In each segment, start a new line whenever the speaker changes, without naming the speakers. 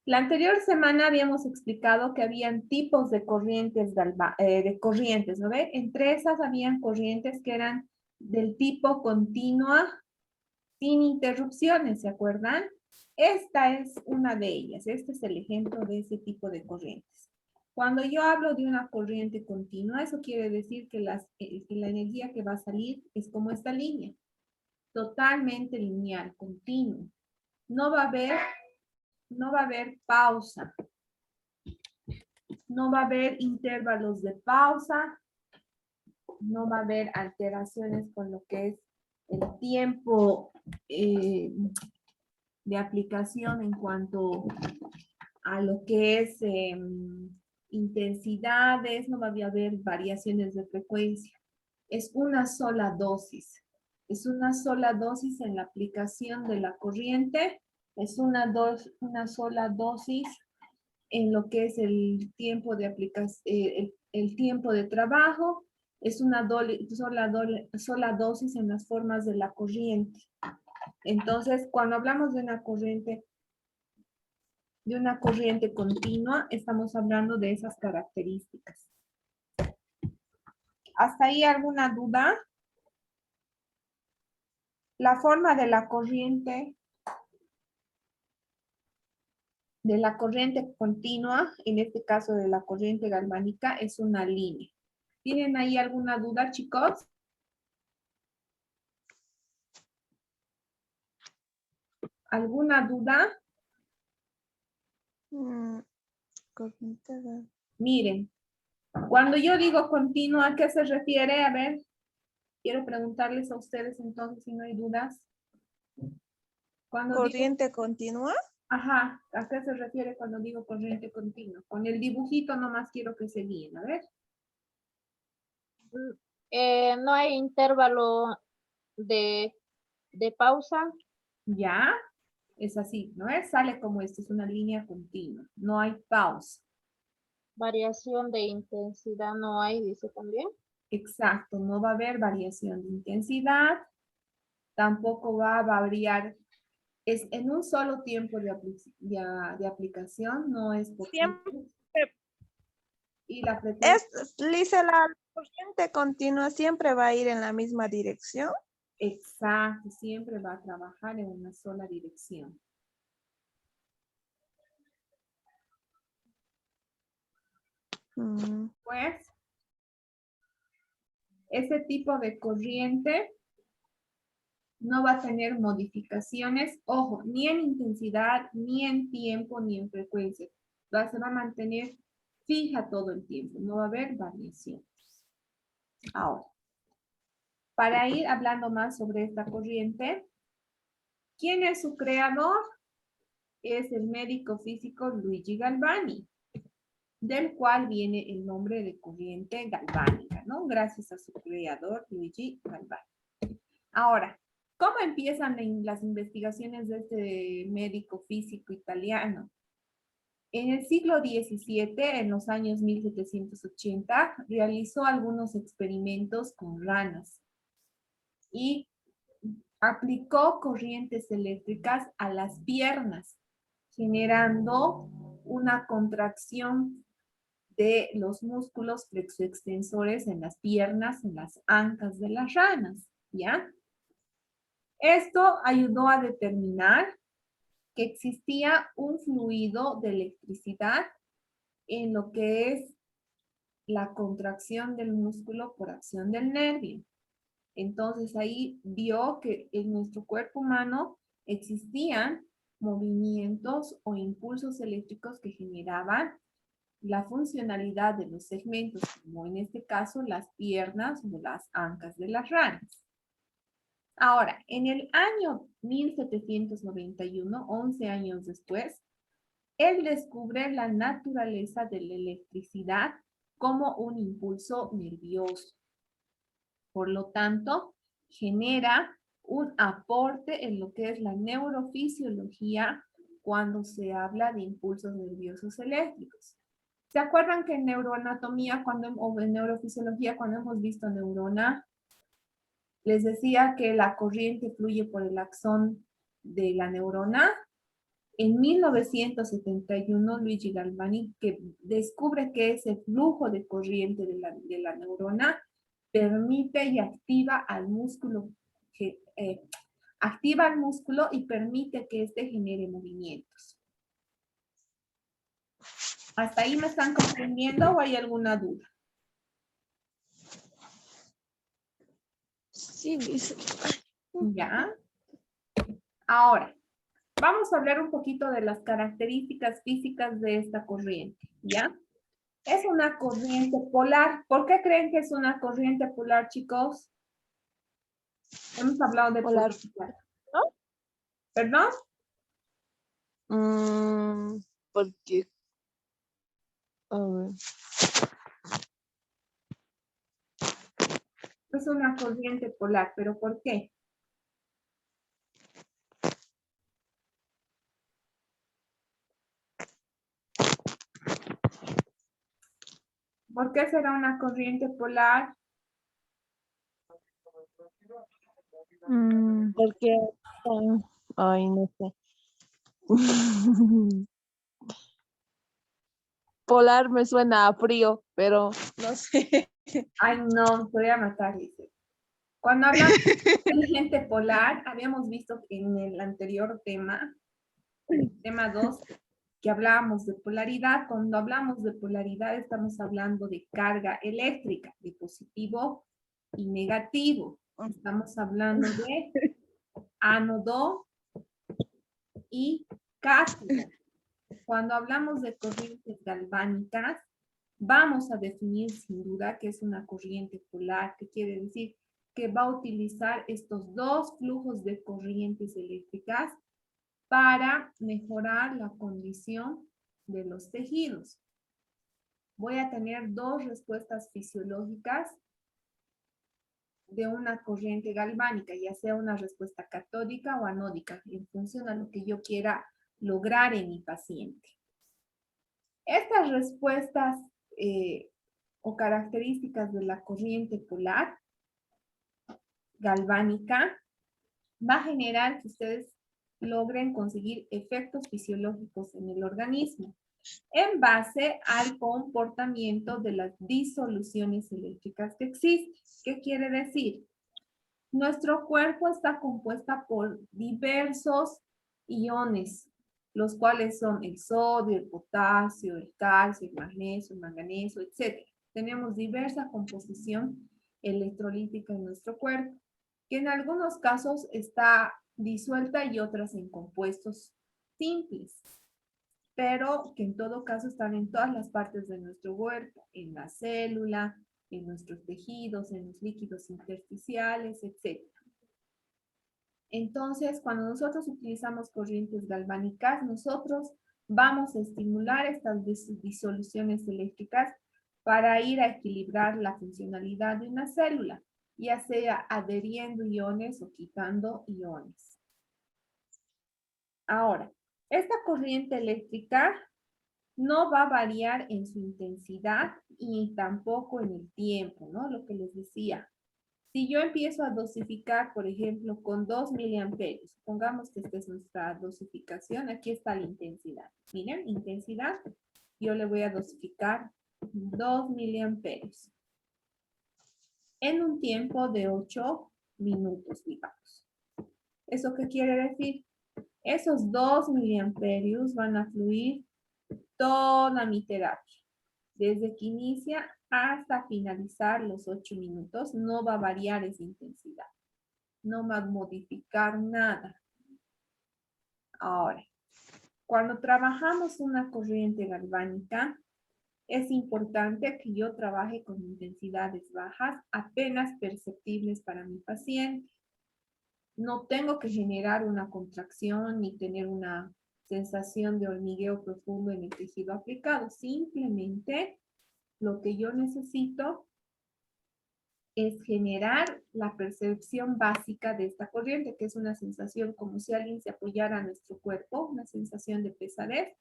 La anterior semana habíamos explicado que habían tipos de corrientes, ¿no ve? Entre esas habían corrientes que eran del tipo continua, sin interrupciones, ¿se acuerdan? Esta es una de ellas. Este es el ejemplo de ese tipo de corrientes. Cuando yo hablo de una corriente continua, eso quiere decir que la energía que va a salir es como esta línea, totalmente lineal, continuo. No va a haber pausa, no va a haber intervalos de pausa, no va a haber alteraciones con lo que es el tiempo de aplicación en cuanto a lo que es intensidades, no va a haber variaciones de frecuencia. Es una sola dosis. Es una sola dosis en la aplicación de la corriente. Es una sola dosis en lo que es el tiempo de aplicación, el tiempo de trabajo. Es una sola dosis en las formas de la corriente. Entonces, cuando hablamos de una corriente continua, estamos hablando de esas características. ¿Hasta ahí alguna duda? La forma de la corriente continua, en este caso de la corriente galvánica, es una línea. ¿Tienen ahí alguna duda, chicos? ¿Alguna duda? Miren, cuando yo digo continua, ¿a qué se refiere? A ver, quiero preguntarles a ustedes entonces si no hay dudas.
¿Corriente continua?
Ajá, ¿a qué se refiere cuando digo corriente continua? Con el dibujito nomás quiero que se guíen, a ver.
No hay intervalo de pausa.
Ya, es así, ¿no es? Sale como esto, es una línea continua, no hay pausa.
Variación de intensidad no hay, dice también.
Exacto, no va a haber variación de intensidad, tampoco va a variar, es en un solo tiempo de aplicación, no es por
Siempre.
Y la frecuencia.
Lisa, la corriente continua siempre va a ir en la misma dirección.
Exacto, siempre va a trabajar en una sola dirección. Pues, ese tipo de corriente no va a tener modificaciones, ojo, ni en intensidad, ni en tiempo, ni en frecuencia. Se va a mantener fija todo el tiempo, no va a haber variaciones. Ahora, para ir hablando más sobre esta corriente, ¿quién es su creador? Es el médico físico Luigi Galvani, del cual viene el nombre de corriente galvánica, ¿no? Gracias a su creador, Luigi Galvani. Ahora, ¿cómo empiezan las investigaciones de este médico físico italiano? En el siglo XVII, en los años 1780, realizó algunos experimentos con ranas y aplicó corrientes eléctricas a las piernas, generando una contracción de los músculos flexoextensores en las piernas, en las ancas de las ranas, ¿ya? Esto ayudó a determinar que existía un fluido de electricidad en lo que es la contracción del músculo por acción del nervio. Entonces ahí vio que en nuestro cuerpo humano existían movimientos o impulsos eléctricos que generaban la funcionalidad de los segmentos, como en este caso las piernas o las ancas de las ranas. Ahora, en el año 1791, 11 años después, él descubre la naturaleza de la electricidad como un impulso nervioso. Por lo tanto, genera un aporte en lo que es la neurofisiología cuando se habla de impulsos nerviosos eléctricos. ¿Se acuerdan que en neuroanatomía o en neurofisiología, cuando hemos visto neurona, les decía que la corriente fluye por el axón de la neurona? En 1971, Luigi Galvani que descubre que ese flujo de corriente de la neurona permite y activa al músculo, activa al músculo y permite que éste genere movimientos. ¿Hasta ahí me están comprendiendo o hay alguna duda?
Sí, dice.
Ya. Ahora, vamos a hablar un poquito de las características físicas de esta corriente, ¿ya? Es una corriente polar. ¿Por qué creen que es una corriente polar, chicos? Hemos hablado de
Polar.
polaridad.
¿No?
¿Perdón?
Porque, a ver,
Es una corriente polar, ¿pero por qué? ¿Por qué será una corriente polar?
porque, ay, no sé. Polar me suena a frío, pero no sé.
Ay, no, me voy a matar, dice. Cuando hablamos de corriente polar, habíamos visto que en el anterior tema, tema 2, que hablábamos de polaridad. Cuando hablamos de polaridad, estamos hablando de carga eléctrica, de positivo y negativo. Estamos hablando de ánodo y cátodo. Cuando hablamos de corrientes galvánicas, vamos a definir sin duda que es una corriente polar, que quiere decir que va a utilizar estos dos flujos de corrientes eléctricas para mejorar la condición de los tejidos. Voy a tener dos respuestas fisiológicas de una corriente galvánica, ya sea una respuesta catódica o anódica, en función a lo que yo quiera lograr en mi paciente. Estas respuestas o características de la corriente polar galvánica va a generar que ustedes logren conseguir efectos fisiológicos en el organismo en base al comportamiento de las disoluciones eléctricas que existen. ¿Qué quiere decir? Nuestro cuerpo está compuesto por diversos iones, los cuales son el sodio, el potasio, el calcio, el magnesio, el manganeso, etc. Tenemos diversa composición electrolítica en nuestro cuerpo, que en algunos casos está disuelta y otras en compuestos simples, pero que en todo caso están en todas las partes de nuestro cuerpo, en la célula, en nuestros tejidos, en los líquidos intersticiales, etc. Entonces, cuando nosotros utilizamos corrientes galvánicas, nosotros vamos a estimular estas disoluciones eléctricas para ir a equilibrar la funcionalidad de una célula, ya sea adheriendo iones o quitando iones. Ahora, esta corriente eléctrica no va a variar en su intensidad y tampoco en el tiempo, ¿no? Lo que les decía. Si yo empiezo a dosificar, por ejemplo, con 2 miliamperios, supongamos que esta es nuestra dosificación, aquí está la intensidad. Miren, intensidad, yo le voy a dosificar 2 miliamperios en un tiempo de 8 minutos, digamos. ¿Eso qué quiere decir? Esos 2 miliamperios van a fluir toda mi terapia. Desde que inicia hasta finalizar los 8 minutos, no va a variar esa intensidad. No va a modificar nada. Ahora, cuando trabajamos una corriente galvánica, es importante que yo trabaje con intensidades bajas, apenas perceptibles para mi paciente. No tengo que generar una contracción ni tener una sensación de hormigueo profundo en el tejido aplicado. Simplemente lo que yo necesito es generar la percepción básica de esta corriente, que es una sensación como si alguien se apoyara a nuestro cuerpo, una sensación de pesadez.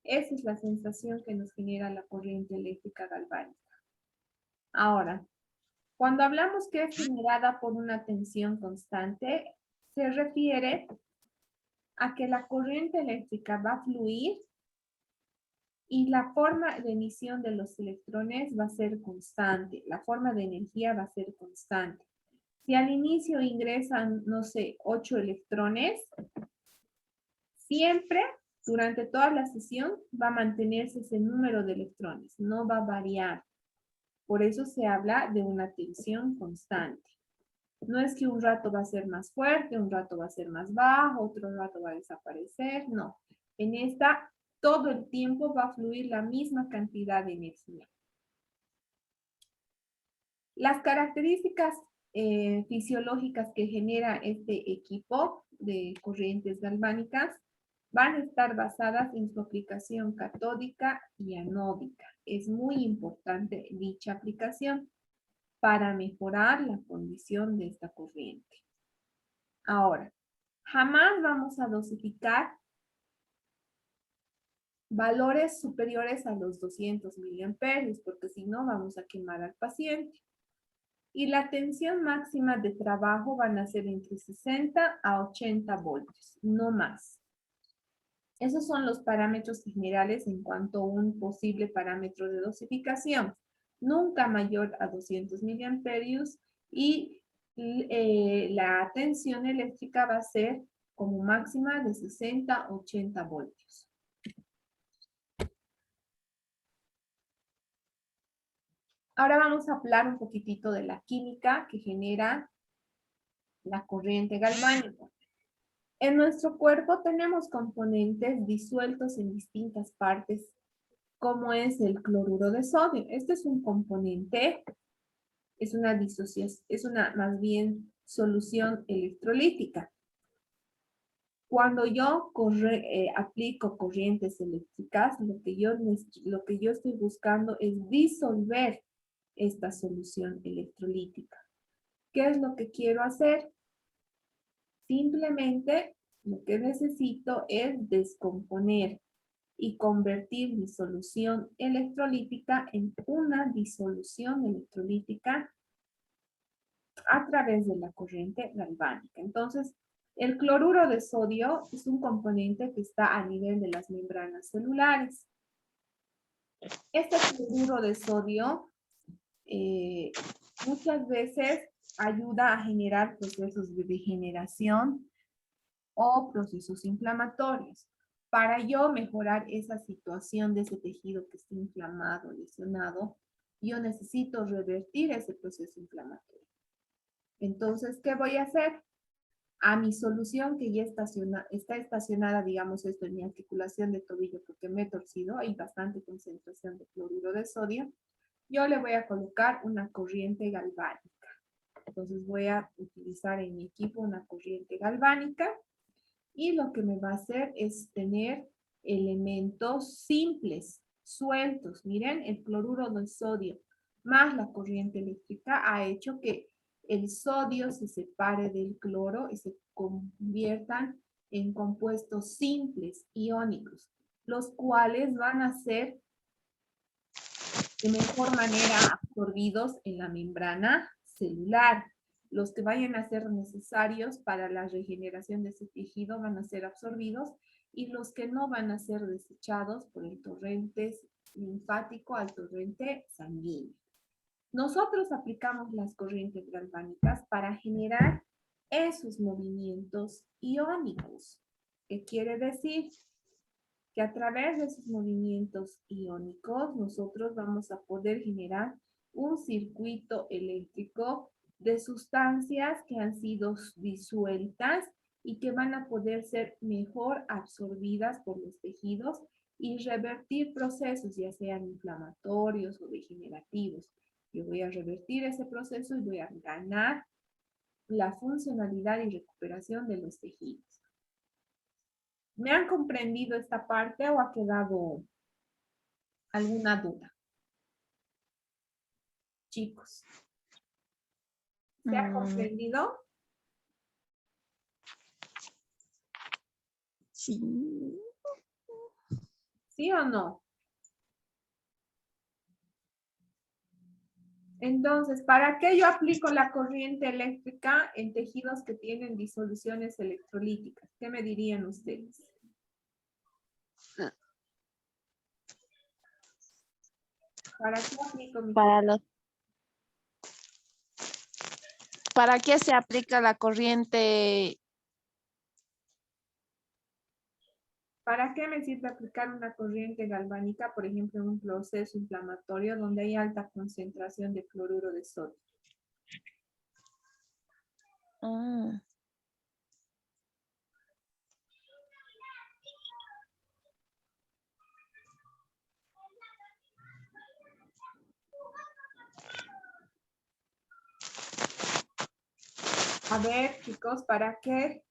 Esa es la sensación que nos genera la corriente eléctrica galvánica. Ahora, cuando hablamos que es generada por una tensión constante, se refiere a que la corriente eléctrica va a fluir y la forma de emisión de los electrones va a ser constante. La forma de energía va a ser constante. Si al inicio ingresan, no sé, 8 electrones, siempre durante toda la sesión va a mantenerse ese número de electrones, no va a variar. Por eso se habla de una tensión constante. No es que un rato va a ser más fuerte, un rato va a ser más bajo, otro rato va a desaparecer, no. En esta, todo el tiempo va a fluir la misma cantidad de energía. Las características fisiológicas que genera este equipo de corrientes galvánicas van a estar basadas en su aplicación catódica y anódica. Es muy importante dicha aplicación para mejorar la condición de esta corriente. Ahora, jamás vamos a dosificar valores superiores a los 200 miliamperios, porque si no vamos a quemar al paciente. Y la tensión máxima de trabajo van a ser entre 60 a 80 voltios, no más. Esos son los parámetros generales en cuanto a un posible parámetro de dosificación. Nunca mayor a 200 miliamperios y la tensión eléctrica va a ser como máxima de 60 a 80 voltios. Ahora vamos a hablar un poquitito de la química que genera la corriente galvánica. En nuestro cuerpo tenemos componentes disueltos en distintas partes, como es el cloruro de sodio. Este es un componente, es una disociación, es una más bien solución electrolítica. Cuando yo aplico corrientes eléctricas, lo que yo estoy buscando es disolver esta solución electrolítica. ¿Qué es lo que quiero hacer? Simplemente lo que necesito es descomponer y convertir mi solución electrolítica en una disolución electrolítica a través de la corriente galvánica. Entonces, el cloruro de sodio es un componente que está a nivel de las membranas celulares. Este cloruro de sodio muchas veces ayuda a generar procesos de degeneración o procesos inflamatorios. Para yo mejorar esa situación de ese tejido que está inflamado, lesionado, yo necesito revertir ese proceso inflamatorio. Entonces, ¿qué voy a hacer? A mi solución que ya está estacionada, digamos esto en mi articulación de tobillo porque me he torcido, hay bastante concentración de cloruro de sodio, yo le voy a colocar una corriente galvánica. Entonces voy a utilizar en mi equipo una corriente galvánica y lo que me va a hacer es tener elementos simples, sueltos. Miren, el cloruro de sodio más la corriente eléctrica ha hecho que el sodio se separe del cloro y se conviertan en compuestos simples, iónicos, los cuales van a ser de mejor manera absorbidos en la membrana celular. Los que vayan a ser necesarios para la regeneración de ese tejido van a ser absorbidos y los que no van a ser desechados por el torrente linfático al torrente sanguíneo. Nosotros aplicamos las corrientes galvánicas para generar esos movimientos iónicos. ¿Qué quiere decir? Que a través de esos movimientos iónicos nosotros vamos a poder generar un circuito eléctrico de sustancias que han sido disueltas y que van a poder ser mejor absorbidas por los tejidos y revertir procesos, ya sean inflamatorios o degenerativos. Yo voy a revertir ese proceso y voy a ganar la funcionalidad y recuperación de los tejidos. ¿Me han comprendido esta parte o ha quedado alguna duda? Chicos, ¿se ha comprendido?
Sí.
¿Sí o no? Entonces, ¿para qué yo aplico la corriente eléctrica en tejidos que tienen disoluciones electrolíticas? ¿Qué me dirían ustedes? ¿Para qué aplico mi
Para los, ¿para qué se aplica la corriente?
¿Para qué me sirve aplicar una corriente galvánica, por ejemplo, en un proceso inflamatorio donde hay alta concentración de cloruro de sodio?
Ah,
A ver, chicos, ¿para qué?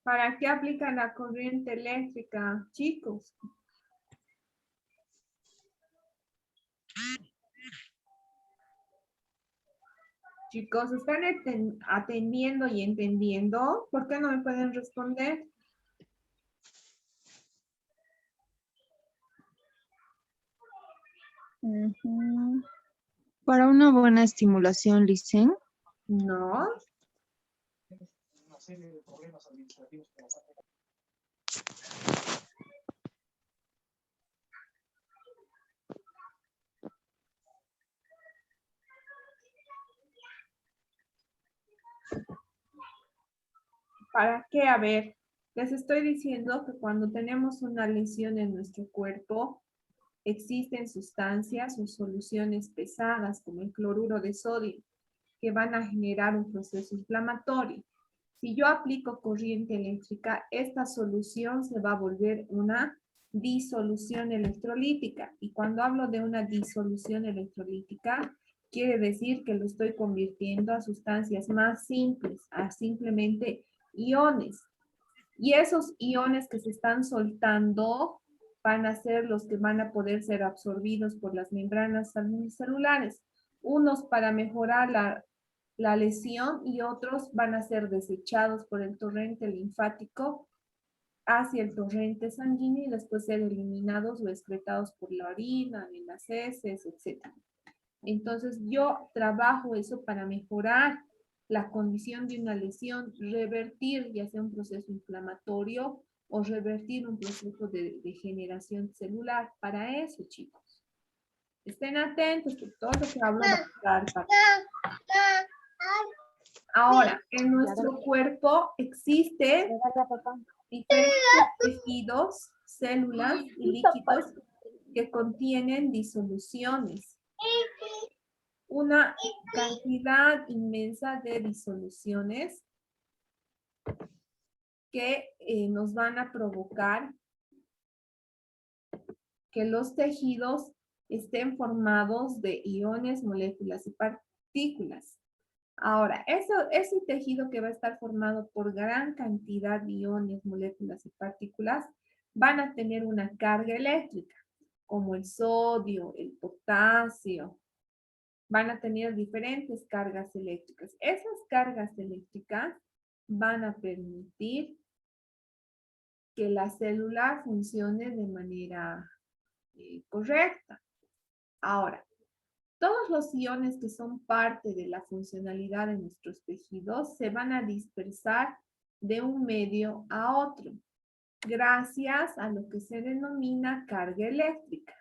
¿Para qué aplican la corriente eléctrica, chicos? Chicos, ¿están atendiendo y entendiendo? ¿Por qué no me pueden responder?
Ujú. Para una buena estimulación, Licen.
No. ¿Para qué? A ver, les estoy diciendo que cuando tenemos una lesión en nuestro cuerpo, existen sustancias o soluciones pesadas como el cloruro de sodio que van a generar un proceso inflamatorio. Si yo aplico corriente eléctrica, esta solución se va a volver una disolución electrolítica. Y cuando hablo de una disolución electrolítica, quiere decir que lo estoy convirtiendo a sustancias más simples, a simplemente iones. Y esos iones que se están soltando van a ser los que van a poder ser absorbidos por las membranas celulares. Unos para mejorar la lesión y otros van a ser desechados por el torrente linfático hacia el torrente sanguíneo y después ser eliminados o excretados por la orina, en las heces, etc. Entonces yo trabajo eso para mejorar la condición de una lesión, revertir ya sea un proceso inflamatorio o revertir un proceso de degeneración celular. Para eso, chicos. Estén atentos, que todo lo que hablo va a estar. Ahora, en nuestro cuerpo existen diferentes tejidos, células y líquidos que contienen disoluciones. Una cantidad inmensa de disoluciones que nos van a provocar que los tejidos estén formados de iones, moléculas y partículas. Ahora, ese tejido que va a estar formado por gran cantidad de iones, moléculas y partículas van a tener una carga eléctrica, como el sodio, el potasio, van a tener diferentes cargas eléctricas. Esas cargas eléctricas van a permitir que la célula funcione de manera correcta. Ahora, todos los iones que son parte de la funcionalidad de nuestros tejidos se van a dispersar de un medio a otro, gracias a lo que se denomina carga eléctrica.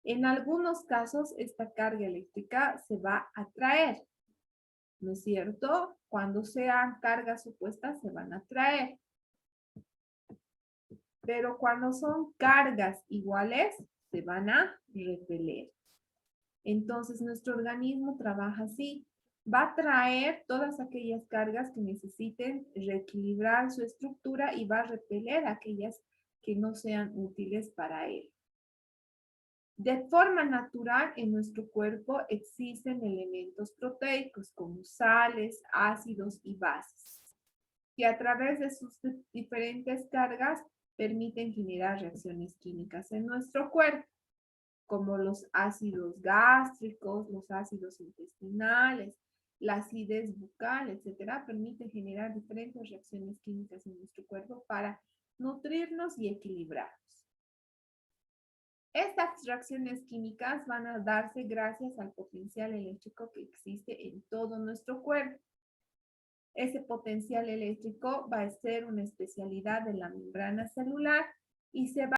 En algunos casos, esta carga eléctrica se va a atraer, ¿no es cierto? Cuando sean cargas opuestas, se van a atraer. Pero cuando son cargas iguales, se van a repeler. Entonces, nuestro organismo trabaja así. Va a traer todas aquellas cargas que necesiten reequilibrar su estructura y va a repeler aquellas que no sean útiles para él. De forma natural, en nuestro cuerpo existen elementos proteicos como sales, ácidos y bases, que a través de sus diferentes cargas permiten generar reacciones químicas en nuestro cuerpo, como los ácidos gástricos, los ácidos intestinales, la acidez bucal, etcétera, permite generar diferentes reacciones químicas en nuestro cuerpo para nutrirnos y equilibrarnos. Estas reacciones químicas van a darse gracias al potencial eléctrico que existe en todo nuestro cuerpo. Ese potencial eléctrico va a ser una especialidad de la membrana celular y se va